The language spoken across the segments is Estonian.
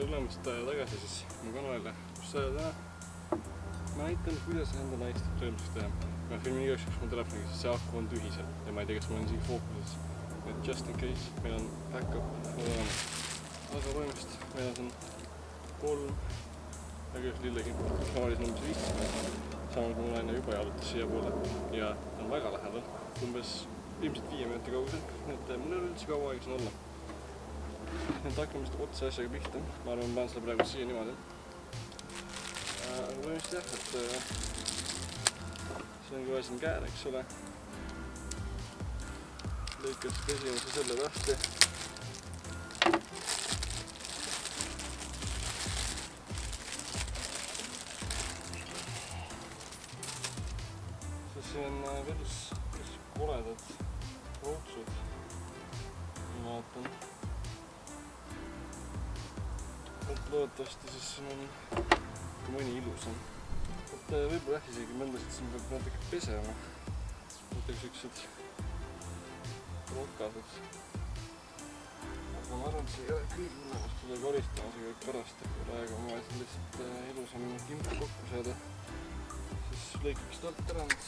tere tulemast tagasi siis mu kanalile, kus täna ma näitan, kuidas enda naist rõõmsaks teha. Ma filmin igaks juhuks mu telefoniga, sest see aku on tühi seal ja ma ei tea, kas ma olen isegi fookuses. Et just in case, meil on back-up olemas. Aga põhimõtteliselt meil on siin 3 väga just lillekipu, mis ma valitsin umbes 5. Samal kui mu naine juba jalutas siia poole ja ta on väga lähedal, umbes ilmselt 5 minuti kaugusel, et mul ei ole üldse kaua aega siin olla. Nüüd hakkame seda otsa asjaga pihta, ma arvan, ma panen selle praegu siia niimoodi. Aga põhimõtteliselt jah, et see on kohe siin käär, eks ole. Lõikas esimese selle lahti. Siin on päris koledad rootsud, ma vaatan. Loodetavasti siis siin on mõni ilusam. Võib-olla jah isegi mõndasid siin peab natuke pesema. Näiteks üksed rokased. Aga ma arvan, et see ei ole kõige hullemast seda koristama, see kõik pärast ei ole aega. Ma vaatan lihtsalt ilusam kimpu kokku saada. Siis lõikaks talt ära nüüd.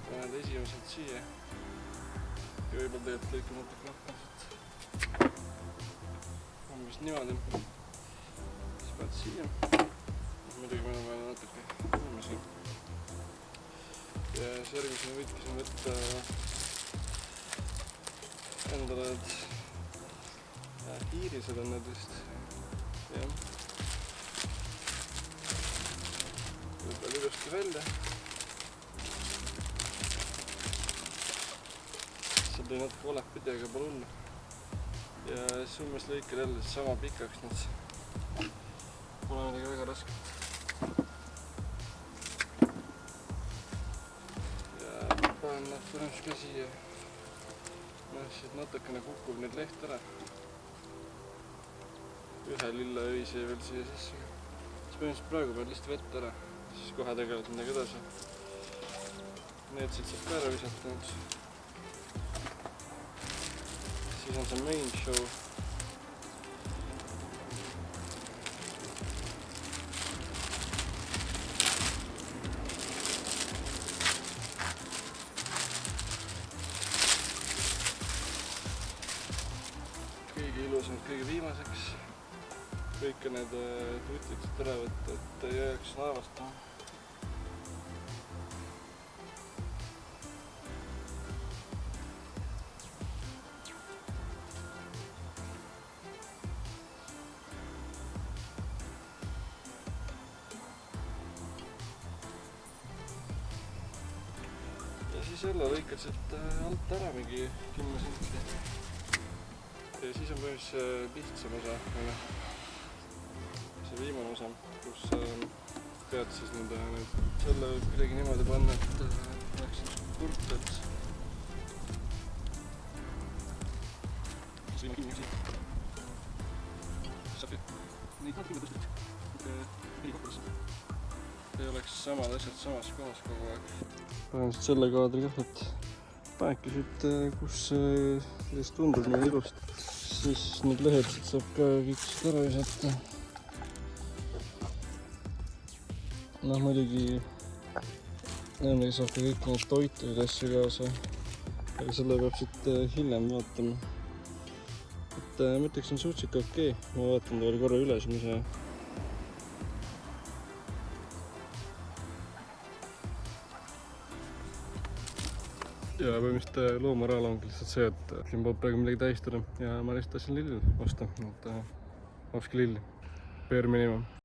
Paned esimesed siia. Ja võib-olla tegelikult lõikan natuke nahkasid. Umbes niimoodi. Siis paned siia. Muidugi meil on vaja natuke inimesi. Ja siis järgmisena võidki siin võtta endale hiirised on need vist. Jah. Võib-olla ilusti välja. See tõi natuke valet pidi, aga pole hullu. Ja siis umbes lõikad jälle sama pikaks nüüd. Pole midagi väga rasket. Ja panen nad põhimõtteliselt ka siia. Siit natukene kukub nüüd leht ära. Ühe lille öise veel siia sisse. Siis põhimõtteliselt praegu pead lihtsalt vett ära. Siis kohe tegeled midagi edasi. Need siit saab ka ära visata nüüd. Siis on see main show. Kõige ilusamad kõige viimaseks. Kõik need tutiksid ära võtta, et ei jääks naevastama. Ja siis jälle lõikad siit alt ära mingi 10 senti. Ja siis on põhimõtteliselt lihtsam osa, see viimane osa, kus pead siis selle kuidagi niimoodi panna, et läheks kurtelt. See on kinni siit. Saab neid natuke tõstet ei oleks samad asjad samas kohas kogu aeg. Põhimõtteliselt selle kaadri kah, et panedki siit, kus sellest tundub nii ilusti. Siis need lehed siit saab ka kõik siit ära visata. Noh, muidugi nendega saab ka kõik need toituid asju kaasa. Aga selle peab siit hiljem vaatama. Et ma ütleks, on suhteliselt okei. Ma vaatan ta veel korra üle siin ise. Ja põhimõtteliselt loo moraal ongi lihtsalt see, et siin peab praegu midagi tähistada ja ma lihtsalt tahtsin lilli osta, et ostke lilli. Bare minimum.